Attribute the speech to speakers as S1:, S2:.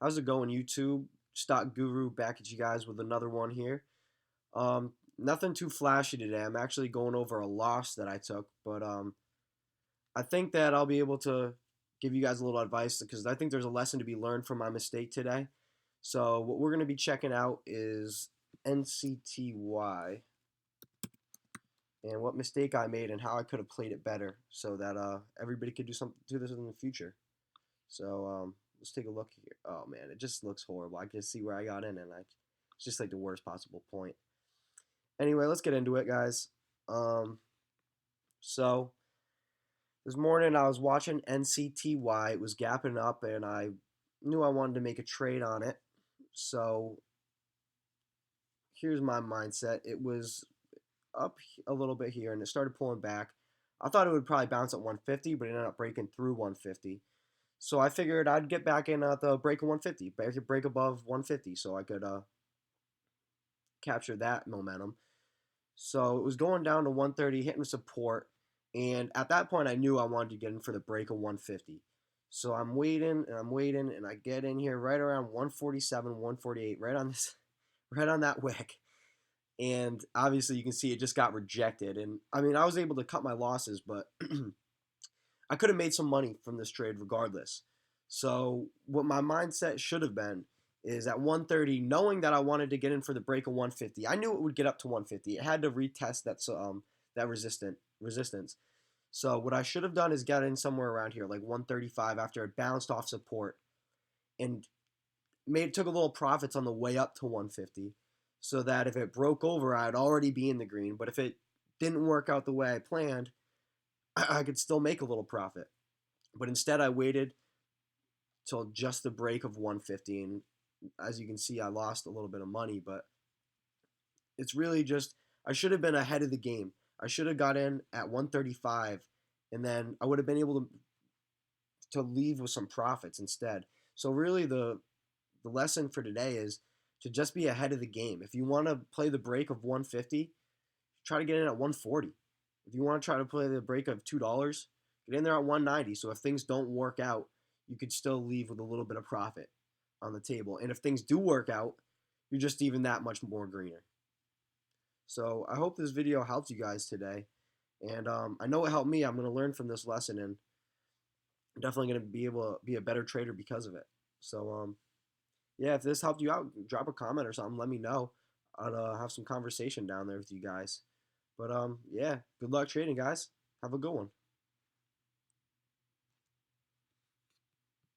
S1: How's it going, YouTube? Stock Guru back at you guys with another one here. Nothing too flashy today. I'm actually going over a loss that I took, but I think that I'll be able to give you guys a little advice because I think there's a lesson to be learned from my mistake today. So what we're going to be checking out is NCTY and what mistake I made and how I could have played it better so that everybody could do this in the future. So let's take a look here. Oh man, it just looks horrible. I can see where I got in, and it's just like the worst possible point. Anyway, let's get into it, guys. Um, so this morning I was watching NCTY. It was gapping up, and I knew I wanted to make a trade on it. So here's my mindset. It was up a little bit here, and it started pulling back. I thought it would probably bounce at 150, but it ended up breaking through 150. So I figured I'd get back in at the break of 150, break above 150, so I could capture that momentum. So it was going down to 130, hitting support, and at that point I knew I wanted to get in for the break of 150. So I'm waiting and I'm waiting, and I get in here right around 147, 148, right on this, right on that wick. And obviously you can see it just got rejected. And I mean I was able to cut my losses, but I could have made some money from this trade regardless. So what my mindset should have been is at 130, knowing that I wanted to get in for the break of 150. I knew it would get up to 150. It had to retest that resistance. So what I should have done is get in somewhere around here, like 135, after it bounced off support and took a little profits on the way up to 150, so that if it broke over, I'd already be in the green. But if it didn't work out the way I planned, I could still make a little profit. But instead, I waited till just the break of 150, and as you can see, I lost a little bit of money. But it's really just I should have been ahead of the game. I should have got in at 135, and then I would have been able to leave with some profits instead. So really, the lesson for today is to just be ahead of the game. If you want to play the break of 150, try to get in at 140. If you want to try to play the break of $2, get in there at 190. So if things don't work out, you could still leave with a little bit of profit on the table. And if things do work out, you're just even that much more greener. So I hope this video helped you guys today. And I know it helped me. I'm going to learn from this lesson, and I'm definitely going to be able to be a better trader because of it. So yeah, if this helped you out, drop a comment or something. Let me know. I'd have some conversation down there with you guys. But yeah, good luck trading, guys. Have a good one.